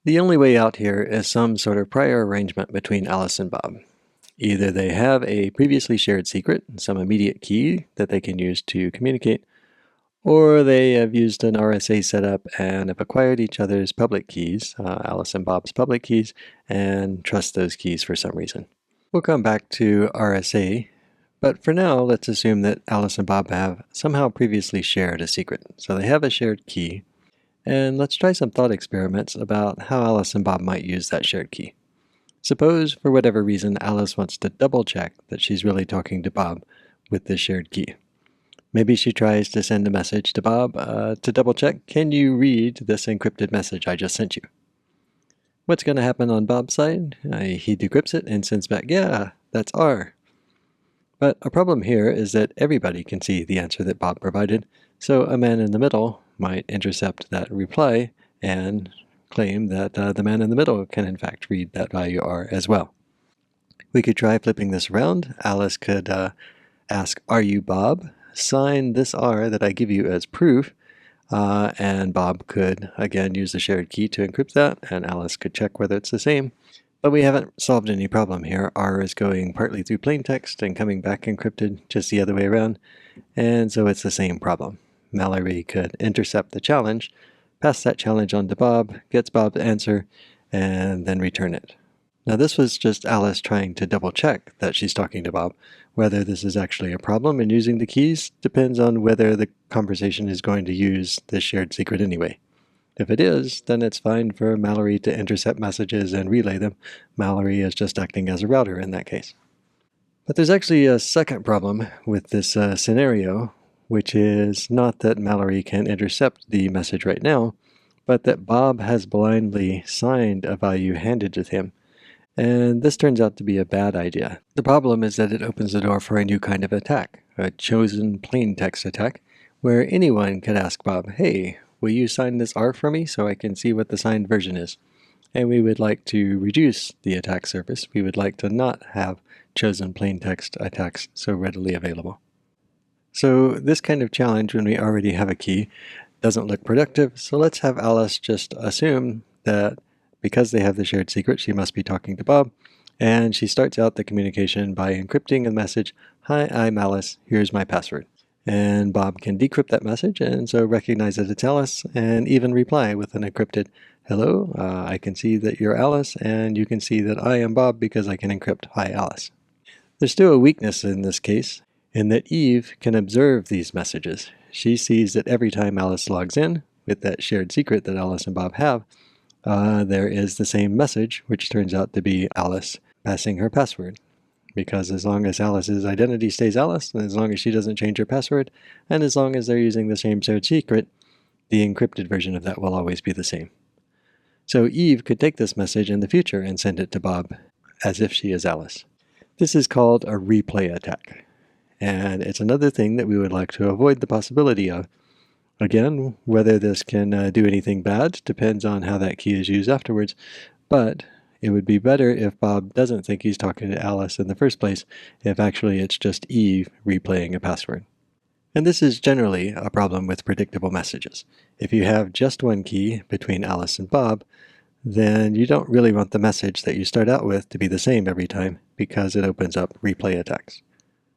The only way out here is some sort of prior arrangement between Alice and Bob. Either they have a previously shared secret, some immediate key that they can use to communicate, or they have used an RSA setup and have acquired each other's public keys, Alice and Bob's public keys, and trust those keys for some reason. We'll come back to RSA, but for now let's assume that Alice and Bob have somehow previously shared a secret. So they have a shared key, and let's try some thought experiments about how Alice and Bob might use that shared key. Suppose, for whatever reason, Alice wants to double check that she's really talking to Bob with this shared key. Maybe she tries to send a message to Bob to double check, can you read this encrypted message I just sent you? What's going to happen on Bob's side? He decrypts it and sends back, yeah, that's R. But a problem here is that everybody can see the answer that Bob provided, so a man in the middle might intercept that reply and claim that the man in the middle can in fact read that value R as well. We could try flipping this around. Alice could ask, are you Bob? Sign this R that I give you as proof, and Bob could again use the shared key to encrypt that, and Alice could check whether it's the same. But we haven't solved any problem here. R is going partly through plain text and coming back encrypted just the other way around, and so it's the same problem. Mallory could intercept the challenge, pass that challenge on to Bob, gets Bob's answer, and then return it. Now this was just Alice trying to double check that she's talking to Bob. Whether this is actually a problem in using the keys depends on whether the conversation is going to use this shared secret anyway. If it is, then it's fine for Mallory to intercept messages and relay them. Mallory is just acting as a router in that case. But there's actually a second problem with this scenario, which is not that Mallory can intercept the message right now, but that Bob has blindly signed a value handed to him. And this turns out to be a bad idea. The problem is that it opens the door for a new kind of attack, a chosen plain text attack, where anyone could ask Bob, hey, will you sign this R for me so I can see what the signed version is? And we would like to reduce the attack surface. We would like to not have chosen plain text attacks so readily available. So this kind of challenge, when we already have a key, doesn't look productive. So let's have Alice just assume that because they have the shared secret, she must be talking to Bob, and she starts out the communication by encrypting a message, hi, I'm Alice, here's my password. And Bob can decrypt that message and so recognize that it's Alice and even reply with an encrypted, hello, I can see that you're Alice and you can see that I am Bob because I can encrypt, hi Alice. There's still a weakness in this case, in that Eve can observe these messages. She sees that every time Alice logs in with that shared secret that Alice and Bob have, there is the same message, which turns out to be Alice passing her password. Because as long as Alice's identity stays Alice, and as long as she doesn't change her password, and as long as they're using the same shared secret, the encrypted version of that will always be the same. So Eve could take this message in the future and send it to Bob as if she is Alice. This is called a replay attack. And it's another thing that we would like to avoid the possibility of. Again, whether this can do anything bad depends on how that key is used afterwards, but it would be better if Bob doesn't think he's talking to Alice in the first place, if actually it's just Eve replaying a password. And this is generally a problem with predictable messages. If you have just one key between Alice and Bob, then you don't really want the message that you start out with to be the same every time, because it opens up replay attacks.